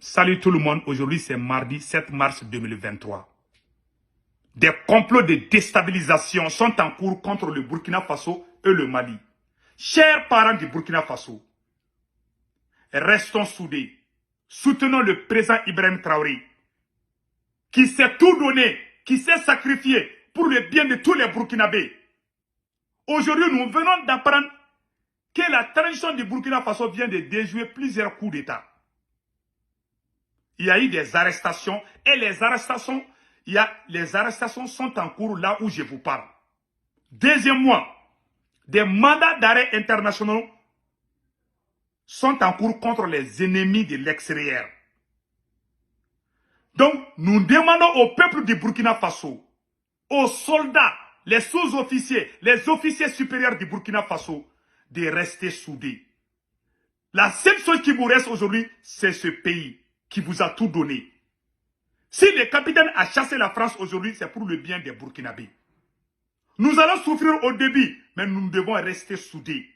Salut tout le monde, aujourd'hui c'est mardi 7 mars 2023. Des complots de déstabilisation sont en cours contre le Burkina Faso et le Mali. Chers parents du Burkina Faso, restons soudés. Soutenons le président Ibrahim Traoré, qui s'est tout donné, qui s'est sacrifié pour le bien de tous les Burkinabés. Aujourd'hui, nous venons d'apprendre que la transition du Burkina Faso vient de déjouer plusieurs coups d'État. Il y a eu des arrestations et les arrestations sont en cours là où je vous parle. Deuxièmement, des mandats d'arrêt internationaux sont en cours contre les ennemis de l'extérieur. Donc, nous demandons au peuple du Burkina Faso, aux soldats, les sous-officiers, les officiers supérieurs du Burkina Faso, de rester soudés. La seule chose qui vous reste aujourd'hui, c'est ce pays qui vous a tout donné. Si le capitaine a chassé la France aujourd'hui, c'est pour le bien des Burkinabés. Nous allons souffrir au début, mais nous devons rester soudés.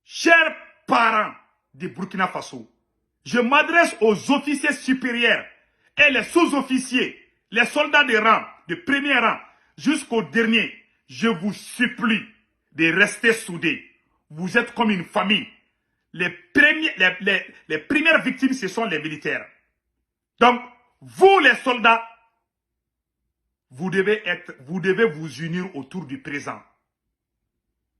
Chers parents du Burkina Faso, je m'adresse aux officiers supérieurs et les sous-officiers, les soldats de rang, de premier rang, jusqu'au dernier. Je vous supplie de rester soudés. Vous êtes comme une famille. Les premières victimes, ce sont les militaires. Donc, vous les soldats, vous devez vous unir autour du présent.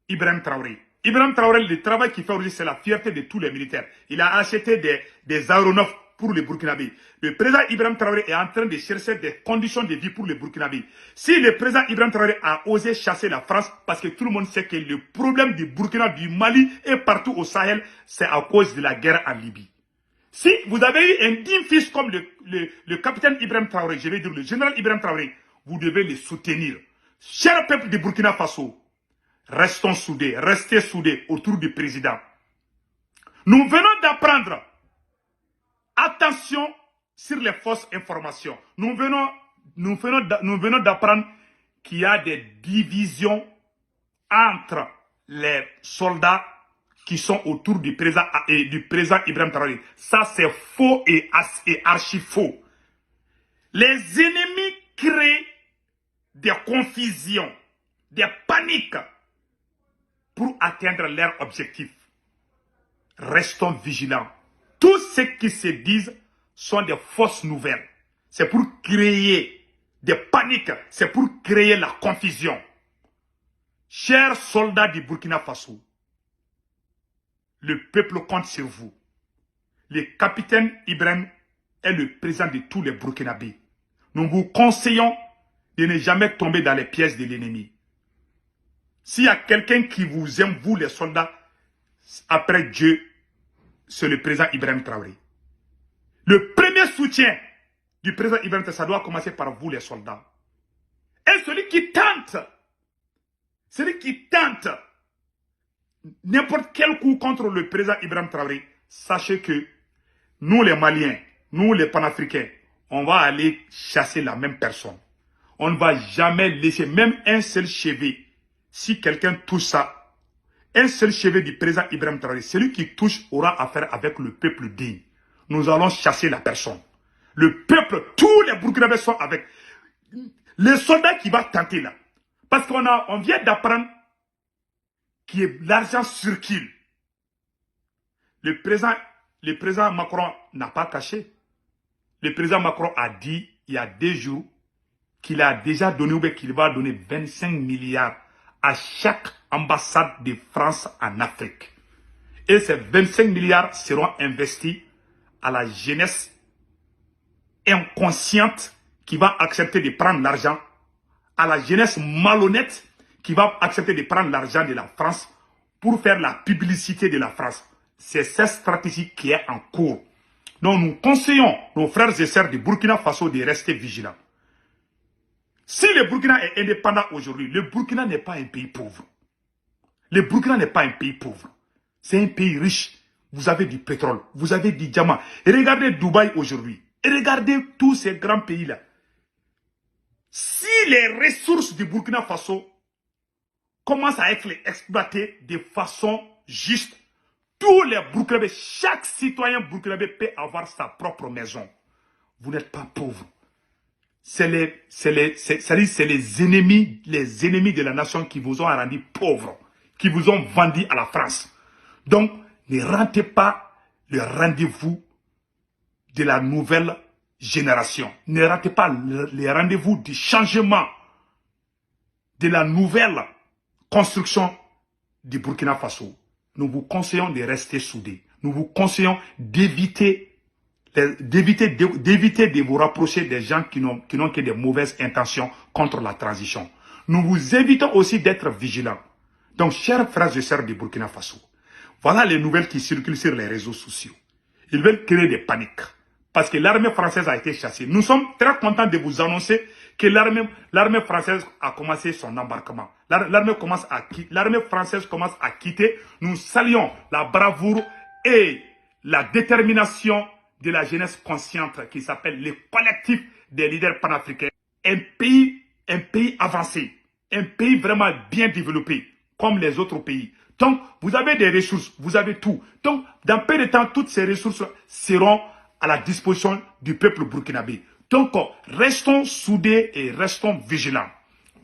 Ibrahim Traoré. Ibrahim Traoré, le travail qu'il fait aujourd'hui, c'est la fierté de tous les militaires. Il a acheté des aéronefs pour les Burkinabés. Le président Ibrahim Traoré est en train de chercher des conditions de vie pour les Burkinabés. Si le président Ibrahim Traoré a osé chasser la France, parce que tout le monde sait que le problème du Burkina, du Mali et partout au Sahel, c'est à cause de la guerre en Libye. Si vous avez eu un digne fils comme le capitaine Ibrahim Traoré, je vais dire le général Ibrahim Traoré, vous devez le soutenir. Cher peuple du Burkina Faso, restons soudés, restez soudés autour du président. Nous venons d'apprendre, attention sur les fausses informations. Nous venons d'apprendre qu'il y a des divisions entre les soldats qui sont autour du président Ibrahim Traoré. Ça, c'est faux et archi faux. Les ennemis créent des confusions, des paniques pour atteindre leur objectif. Restons vigilants. Tout ce qui se disent sont des fausses nouvelles. C'est pour créer des paniques, c'est pour créer la confusion. Chers soldats du Burkina Faso, le peuple compte sur vous. Le capitaine Ibrahim est le président de tous les Burkinabés. Nous vous conseillons de ne jamais tomber dans les pièges de l'ennemi. S'il y a quelqu'un qui vous aime, vous les soldats, après Dieu, c'est le président Ibrahim Traoré. Le premier soutien du président Ibrahim Traoré, ça doit commencer par vous les soldats. Et celui qui tente n'importe quel coup contre le président Ibrahim Traoré, sachez que nous les Maliens, nous les Panafricains, on va aller chasser la même personne. On ne va jamais laisser même un seul cheveu. Si quelqu'un touche ça, un seul cheveu du président Ibrahim Traoré, celui qui touche aura affaire avec le peuple digne. Nous allons chasser la personne. Le peuple, tous les Burkinabés sont avec les soldats qui vont tenter là. Parce qu'on vient d'apprendre que l'argent circule. Le président Macron n'a pas caché. Le président Macron a dit il y a 2 jours qu'il a déjà donné ou qu'il va donner 25 milliards à chaque ambassade de France en Afrique. Et ces 25 milliards seront investis à la jeunesse inconsciente qui va accepter de prendre l'argent, à la jeunesse malhonnête qui va accepter de prendre l'argent de la France pour faire la publicité de la France. C'est cette stratégie qui est en cours. Donc nous conseillons nos frères et sœurs du Burkina Faso de rester vigilants. Si le Burkina est indépendant aujourd'hui, le Burkina n'est pas un pays pauvre. Le Burkina n'est pas un pays pauvre. C'est un pays riche. Vous avez du pétrole, vous avez du diamant. Et regardez Dubaï aujourd'hui. Et regardez tous ces grands pays-là. Si les ressources du Burkina Faso commencent à être exploitées de façon juste, Tous les Burkinabés, chaque citoyen burkinabé peut avoir sa propre maison. Vous n'êtes pas pauvre. C'est les ennemis de la nation qui vous ont rendu pauvres, qui vous ont vendu à la France. Donc, ne rentez pas le rendez-vous de la nouvelle génération. Ne ratez pas les rendez-vous du changement de la nouvelle construction du Burkina Faso. Nous vous conseillons de rester soudés. Nous vous conseillons d'éviter de vous rapprocher des gens qui n'ont que des mauvaises intentions contre la transition. Nous vous invitons aussi d'être vigilants. Donc, chers frères et sœurs du Burkina Faso, voilà les nouvelles qui circulent sur les réseaux sociaux. Ils veulent créer des paniques parce que l'armée française a été chassée. Nous sommes très contents de vous annoncer que l'armée française a commencé son embarquement. L'armée française commence à quitter. Nous saluons la bravoure et la détermination de la jeunesse consciente qui s'appelle le collectif des leaders panafricains. Un pays avancé, un pays vraiment bien développé, comme les autres pays. Donc, vous avez des ressources, vous avez tout. Donc, dans peu de temps, toutes ces ressources seront à la disposition du peuple burkinabé. Donc, restons soudés et restons vigilants.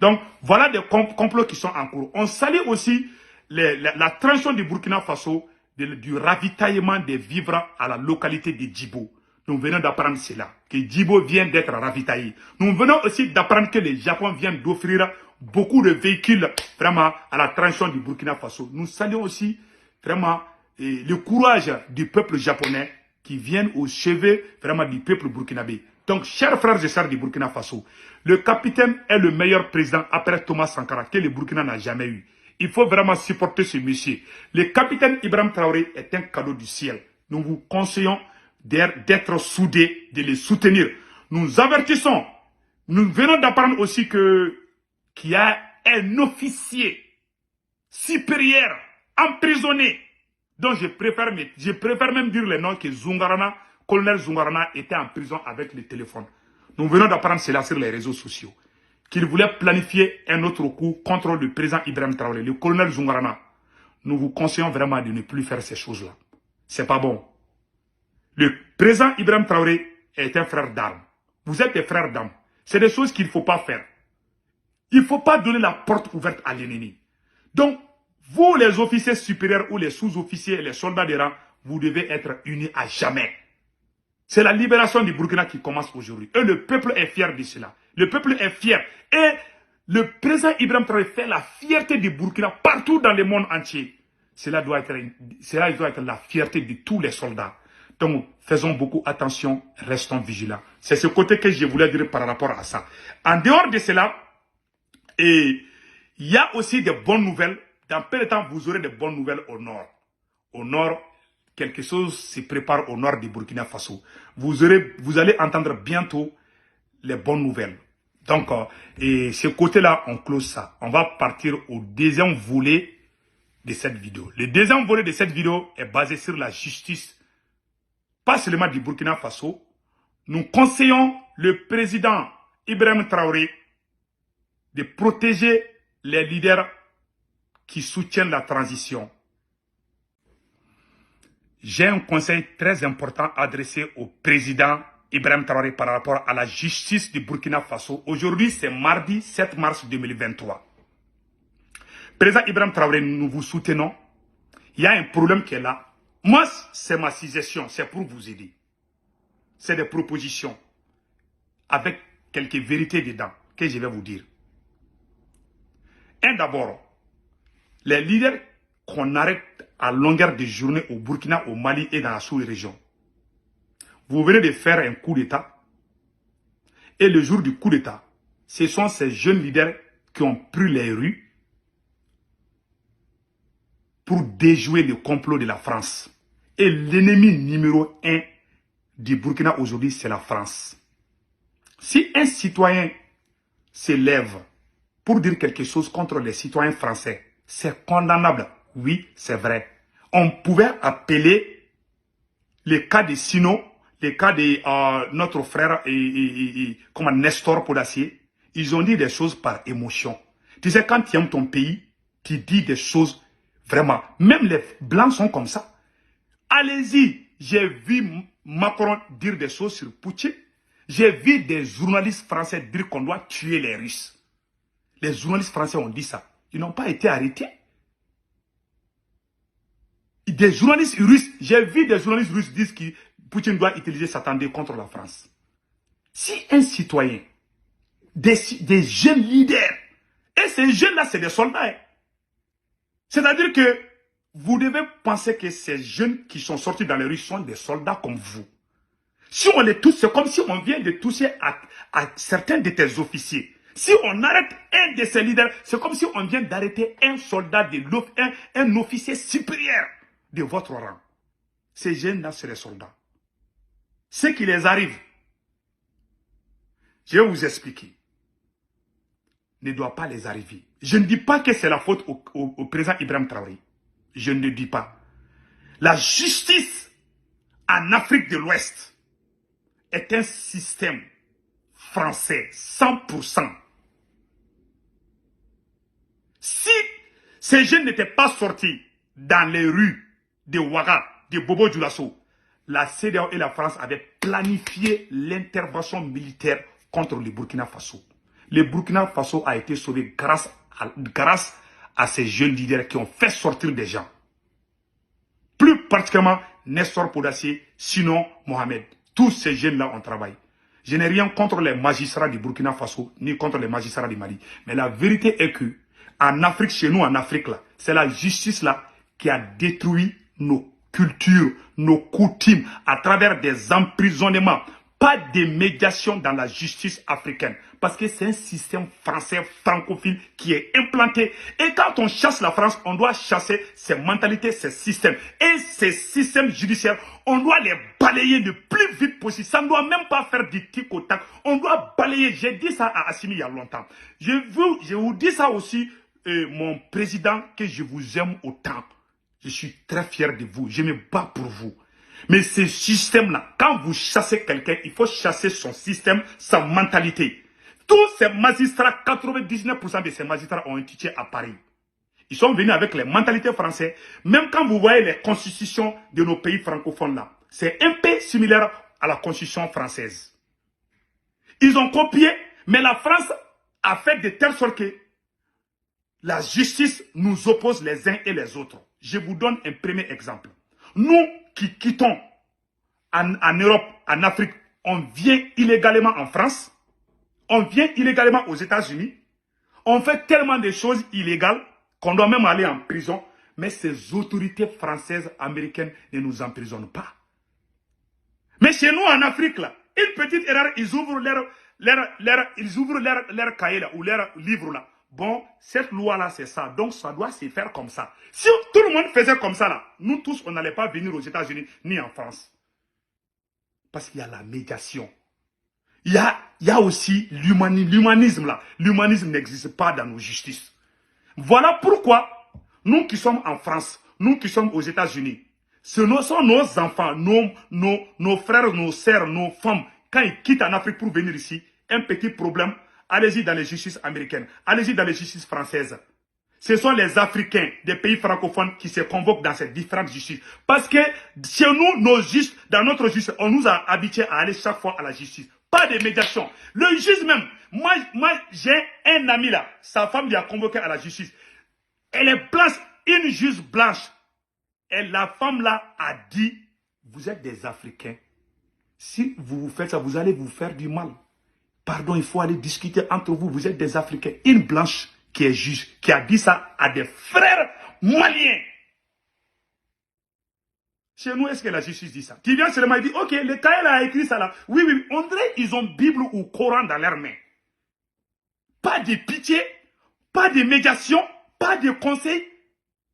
Donc, voilà des complots qui sont en cours. On salue aussi la transition du Burkina Faso du ravitaillement des vivres à la localité de Djibo. Nous venons d'apprendre cela, que Djibo vient d'être ravitaillé. Nous venons aussi d'apprendre que le Japon vient d'offrir beaucoup de véhicules vraiment à la transition du Burkina Faso. Nous saluons aussi vraiment le courage du peuple japonais qui vient au chevet vraiment du peuple burkinabé. Donc, chers frères et sœurs du Burkina Faso, le capitaine est le meilleur président après Thomas Sankara que le Burkina n'a jamais eu. Il faut vraiment supporter ce monsieur. Le capitaine Ibrahim Traoré est un cadeau du ciel. Nous vous conseillons d'être soudés, de les soutenir. Nous avertissons. Nous venons d'apprendre aussi qu'il y a un officier supérieur emprisonné, dont je préfère même dire le nom que Zungarana, colonel Zungarana était en prison avec le téléphone. Nous venons d'apprendre cela sur les réseaux sociaux. Qu'il voulait planifier un autre coup contre le président Ibrahim Traoré, le colonel Zungarana. Nous vous conseillons vraiment de ne plus faire ces choses-là. C'est pas bon. Le président Ibrahim Traoré est un frère d'armes. Vous êtes des frères d'armes. C'est des choses qu'il ne faut pas faire. Il ne faut pas donner la porte ouverte à l'ennemi. Donc, vous les officiers supérieurs ou les sous-officiers et les soldats de rang, vous devez être unis à jamais. C'est la libération du Burkina qui commence aujourd'hui. Et le peuple est fier de cela. Le peuple est fier. Et le président Ibrahim Traoré fait la fierté du Burkina partout dans le monde entier. Cela doit être la fierté de tous les soldats. Donc, faisons beaucoup attention, restons vigilants. C'est ce côté que je voulais dire par rapport à ça. En dehors de cela, il y a aussi des bonnes nouvelles. Dans peu de temps, vous aurez des bonnes nouvelles au nord. Au nord, quelque chose se prépare au nord du Burkina Faso. Vous allez entendre bientôt les bonnes nouvelles. Donc, et ce côté-là, on close ça. On va partir au deuxième volet de cette vidéo. Le deuxième volet de cette vidéo est basé sur la justice, pas seulement du Burkina Faso. Nous conseillons le président Ibrahim Traoré de protéger les leaders qui soutiennent la transition. J'ai un conseil très important adressé au président Ibrahim Traoré par rapport à la justice du Burkina Faso. Aujourd'hui, c'est mardi 7 mars 2023. Président Ibrahim Traoré, nous vous soutenons. Il y a un problème qui est là. Moi, c'est ma suggestion, c'est pour vous aider. C'est des propositions avec quelques vérités dedans que je vais vous dire. Un d'abord, les leaders qu'on arrête à longueur de journée au Burkina, au Mali et dans la sous-région. Vous venez de faire un coup d'État. Et le jour du coup d'État, ce sont ces jeunes leaders qui ont pris les rues pour déjouer le complot de la France. Et l'ennemi numéro 1 du Burkina aujourd'hui, c'est la France. Si un citoyen se lève pour dire quelque chose contre les citoyens français, c'est condamnable. Oui, c'est vrai. On pouvait appeler les cas de Sino, les cas de notre frère comme Nestor Podacier. Ils ont dit des choses par émotion. Tu sais, quand tu aimes ton pays, tu dis des choses vraiment. Même les Blancs sont comme ça. Allez-y. J'ai vu Macron dire des choses sur Poutine. J'ai vu des journalistes français dire qu'on doit tuer les Russes. Les journalistes français ont dit ça. Ils n'ont pas été arrêtés. Des journalistes russes, j'ai vu des journalistes russes dire que Poutine doit utiliser Satan contre la France. Si un citoyen, des jeunes leaders, et ces jeunes-là, c'est des soldats. Hein. C'est-à-dire que vous devez penser que ces jeunes qui sont sortis dans les rues sont des soldats comme vous. Si on les touche, c'est comme si on vient de toucher à certains de tes officiers. Si on arrête un de ces leaders, c'est comme si on vient d'arrêter un soldat, un officier supérieur de votre rang. Ces jeunes-là, c'est les soldats. Ce qui les arrive, je vais vous expliquer, ne doit pas les arriver. Je ne dis pas que c'est la faute au président Ibrahim Traoré. Je ne dis pas. La justice en Afrique de l'Ouest est un système français, 100%. Si ces jeunes n'étaient pas sortis dans les rues de Ouaga, de Bobo Dioulasso, la CEDEAO et la France avaient planifié l'intervention militaire contre le Burkina Faso. Le Burkina Faso a été sauvé grâce à ces jeunes leaders qui ont fait sortir des gens. Plus particulièrement Nestor Podassi, sinon Mohamed. Tous ces jeunes-là ont travaillé. Je n'ai rien contre les magistrats du Burkina Faso, ni contre les magistrats du Mali. Mais la vérité est que, en Afrique, chez nous, en Afrique, là, c'est la justice là qui a détruit nos cultures, nos coutumes, à travers des emprisonnements. Pas de médiation dans la justice africaine. Parce que c'est un système français francophile qui est implanté. Et quand on chasse la France, on doit chasser ses mentalités, ses systèmes. Et ces systèmes judiciaires, on doit les balayer le plus vite possible. Ça ne doit même pas faire du tic au tac. On doit balayer. J'ai dit ça à Assimi il y a longtemps. Je vous dis ça aussi, mon président, que je vous aime autant. Je suis très fier de vous. Je me bats pour vous. Mais ce système-là, quand vous chassez quelqu'un, il faut chasser son système, sa mentalité. Tous ces magistrats, 99% de ces magistrats ont étudié à Paris. Ils sont venus avec les mentalités françaises. Même quand vous voyez les constitutions de nos pays francophones là, c'est un peu similaire à la constitution française. Ils ont copié, mais la France a fait de telle sorte que la justice nous oppose les uns et les autres. Je vous donne un premier exemple. Nous qui quittons en Europe, en Afrique, on vient illégalement en France, on vient illégalement aux États-Unis, on fait tellement de choses illégales qu'on doit même aller en prison, mais ces autorités françaises, américaines ne nous emprisonnent pas. Mais chez nous en Afrique, là, une petite erreur, ils ouvrent leur cahier là, ou leur livre là. Bon, cette loi-là, c'est ça. Donc, ça doit se faire comme ça. Si tout le monde faisait comme ça, là, nous tous, on n'allait pas venir aux États-Unis ni en France. Parce qu'il y a la médiation. Il y a aussi l'humanisme, là. L'humanisme n'existe pas dans nos justices. Voilà pourquoi, nous qui sommes en France, nous qui sommes aux États-Unis, ce sont nos enfants, nos frères, nos sœurs, nos femmes, quand ils quittent en Afrique pour venir ici, un petit problème, allez-y dans les justices américaines, allez-y dans les justices françaises. Ce sont les Africains des pays francophones qui se convoquent dans ces différentes justices. Parce que chez nous, nos juges, dans notre justice, on nous a habitués à aller chaque fois à la justice. Pas de médiation. Le juge même, moi j'ai un ami là, sa femme lui a convoqué à la justice. Elle est blanche, une juge blanche. Et la femme là a dit, vous êtes des Africains. Si vous faites ça, vous allez vous faire du mal. Pardon, il faut aller discuter entre vous. Vous êtes des Africains. Une blanche qui est juge, qui a dit ça à des frères maliens. Chez nous, est-ce que la justice dit ça? Tu viens seulement et dis, ok, le cahier a écrit ça là. Oui, oui, on dirait qu'ils ont Bible ou Coran dans leurs mains. Pas de pitié, pas de médiation, pas de conseil.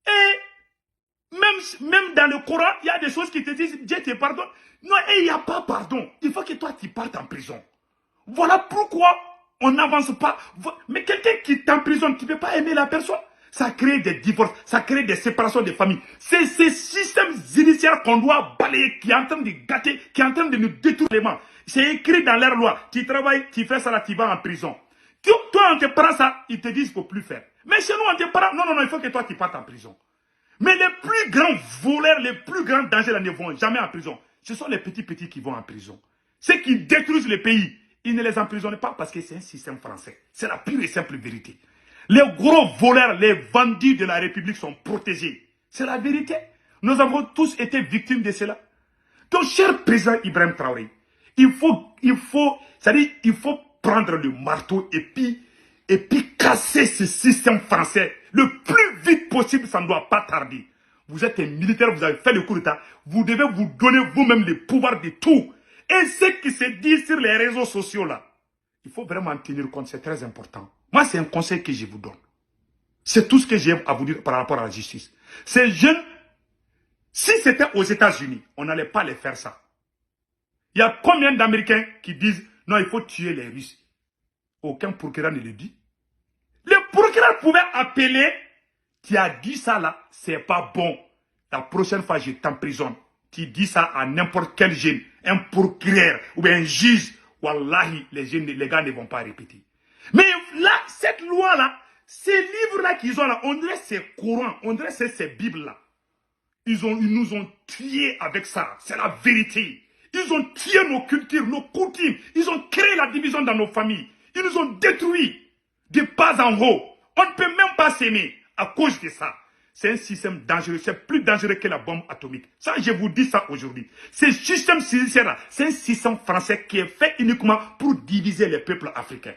Et même dans le Coran, il y a des choses qui te disent, Dieu te pardonne. Non, et il n'y a pas pardon. Il faut que toi, tu partes en prison. Voilà pourquoi on n'avance pas. Mais quelqu'un qui t'emprisonne, tu ne peux pas aimer la personne. Ça crée des divorces, ça crée des séparations de familles. C'est ce système judiciaire qu'on doit balayer, qui est en train de gâter, qui est en train de nous détruire les mains. C'est écrit dans leur loi. Tu travailles, tu fais ça là, tu vas en prison. Toi, on te prend ça, ils te disent qu'il ne faut plus faire. Mais chez nous, on te prend. Non, non, non, il faut que toi, tu partes en prison. Mais les plus grands voleurs, les plus grands dangers là ne vont jamais en prison. Ce sont les petits qui vont en prison. Ceux qui détruisent le pays, ils ne les emprisonnent pas parce que c'est un système français. C'est la pure et simple vérité. Les gros voleurs, les vendus de la République sont protégés. C'est la vérité. Nous avons tous été victimes de cela. Donc, cher président Ibrahim Traoré, il faut prendre le marteau et puis casser ce système français le plus vite possible, ça ne doit pas tarder. Vous êtes un militaire, vous avez fait le coup d'État, vous devez vous donner vous-même le pouvoir de tout. Et ce qui se dit sur les réseaux sociaux là, il faut vraiment en tenir compte, c'est très important. Moi, c'est un conseil que je vous donne. C'est tout ce que j'ai à vous dire par rapport à la justice. Ces jeunes, si c'était aux États-Unis, on n'allait pas les faire ça. Il y a combien d'Américains qui disent non, il faut tuer les Russes? Aucun procureur ne le dit. Le procureur pouvait appeler, tu as dit ça là, c'est pas bon. La prochaine fois, je t'emprisonne. Tu dis ça à n'importe quel jeune, un procureur ou bien un juge. Wallahi, les gars ne vont pas répéter. Mais là, cette loi-là, ces livres-là qu'ils ont là, on dirait c'est Coran, on dirait c'est ces Bibles-là. Ils nous ont tués avec ça, c'est la vérité. Ils ont tué nos cultures, nos coutumes. Ils ont créé la division dans nos familles. Ils nous ont détruits de bas en haut. On ne peut même pas s'aimer à cause de ça. C'est un système dangereux, c'est plus dangereux que la bombe atomique. Ça, je vous dis ça aujourd'hui. Ce système judiciaire-là, c'est un système français qui est fait uniquement pour diviser les peuples africains.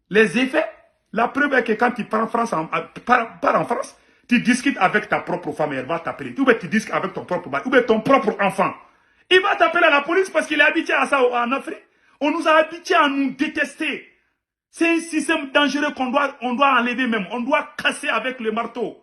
Les effets, la preuve est que quand tu pars en France, tu discutes avec ta propre femme et elle va t'appeler. Ou bien tu discutes avec ton propre mari, ou bien ton propre enfant. Il va t'appeler à la police parce qu'il est habitué à ça en Afrique. On nous a habitués à nous détester. C'est un système dangereux qu'on doit enlever même. On doit casser avec le marteau.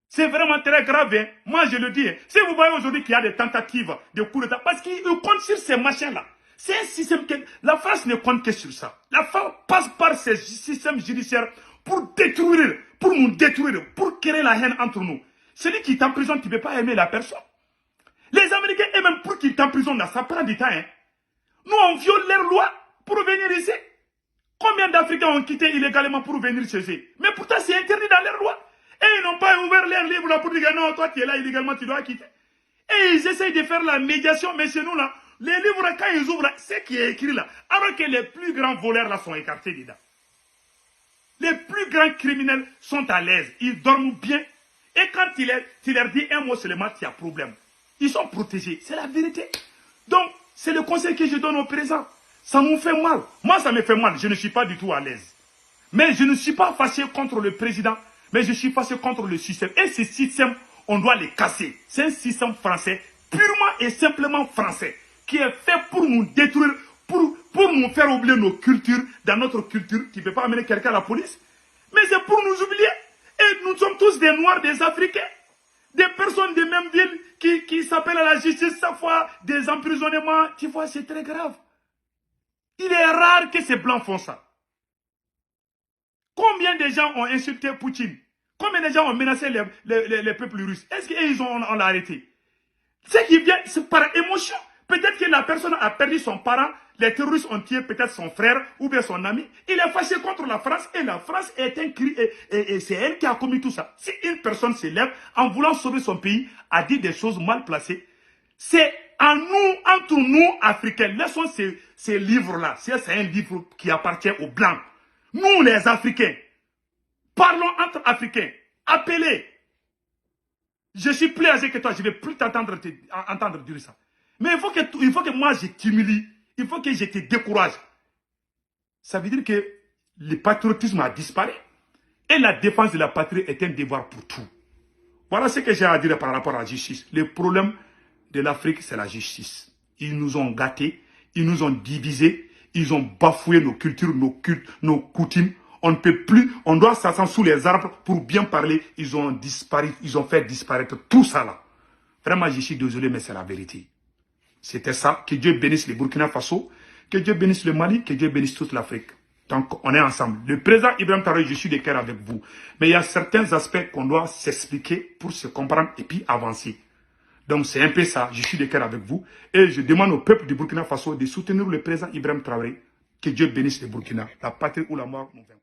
C'est vraiment très grave. Hein? Moi, je le dis. Hein. Si vous voyez aujourd'hui qu'il y a des tentatives de coup d'État, parce qu'ils comptent sur ces machins-là. C'est un système que la France ne compte que sur ça. La France passe par ces systèmes judiciaires pour détruire, pour nous détruire, pour créer la haine entre nous. Celui qui t'emprisonne, tu ne peux pas aimer la personne. Les Américains, et même pour qu'ils t'emprisonnent, ça prend du temps. Hein. Nous, on viole leurs lois pour venir ici. Combien d'Africains ont quitté illégalement pour venir chez eux? Mais pourtant, c'est interdit dans leurs lois. Et ils n'ont pas ouvert leurs livres là pour dire non, toi, tu es là illégalement, tu dois quitter. Et ils essayent de faire la médiation, mais chez nous, là, les livres, quand ils ouvrent, ce qui est écrit là, alors que les plus grands voleurs là sont écartés dedans. Les plus grands criminels sont à l'aise, ils dorment bien. Et quand tu leur dis un mot seulement, tu as problème. Ils sont protégés, c'est la vérité. Donc, c'est le conseil que je donne au présent. Ça nous fait mal. Moi, ça me fait mal. Je ne suis pas du tout à l'aise. Mais je ne suis pas fâché contre le président, mais je suis fâché contre le système. Et ce système, on doit les casser. C'est un système français, purement et simplement français, qui est fait pour nous détruire, pour nous faire oublier nos cultures. Dans notre culture, tu ne peux pas amener quelqu'un à la police. Mais c'est pour nous oublier. Et nous sommes tous des Noirs, des Africains. Des personnes des mêmes villes qui s'appellent à la justice chaque fois, des emprisonnements. Tu vois, c'est très grave. Il est rare que ces Blancs font ça. Combien de gens ont insulté Poutine? Combien de gens ont menacé les peuples russes? Est-ce qu'ils on l'a arrêté? Ce qui vient, c'est par émotion. Peut-être que la personne a perdu son parent, les terroristes ont tué peut-être son frère ou bien son ami. Il est fâché contre la France et la France est un cri et c'est elle qui a commis tout ça. Si une personne se lève en voulant sauver son pays, a dit des choses mal placées, c'est en nous, entre nous, Africains, laissons ces livres-là. C'est un livre qui appartient aux Blancs. Nous, les Africains, parlons entre Africains. Appelez. Je suis plus âgé que toi, je ne vais plus t'entendre dire ça. Mais il faut que moi, je t'humilie. Il faut que je te décourage. Ça veut dire que le patriotisme a disparu. Et la défense de la patrie est un devoir pour tout. Voilà ce que j'ai à dire par rapport à la justice. Le problème de l'Afrique, c'est la justice. Ils nous ont gâtés, ils nous ont divisés, ils ont bafoué nos cultures, nos coutumes. On ne peut plus, on doit s'asseoir sous les arbres pour bien parler. Ils ont disparu, ils ont fait disparaître tout ça là. Vraiment, je suis désolé, mais c'est la vérité. C'était ça. Que Dieu bénisse le Burkina Faso, que Dieu bénisse le Mali, que Dieu bénisse toute l'Afrique. Donc, on est ensemble. Le président Ibrahim Traoré, je suis de cœur avec vous. Mais il y a certains aspects qu'on doit s'expliquer pour se comprendre et puis avancer. Donc, c'est un peu ça. Je suis de cœur avec vous. Et je demande au peuple du Burkina Faso de soutenir le président Ibrahim Traoré. Que Dieu bénisse le Burkina. La patrie ou la mort nous vaincra.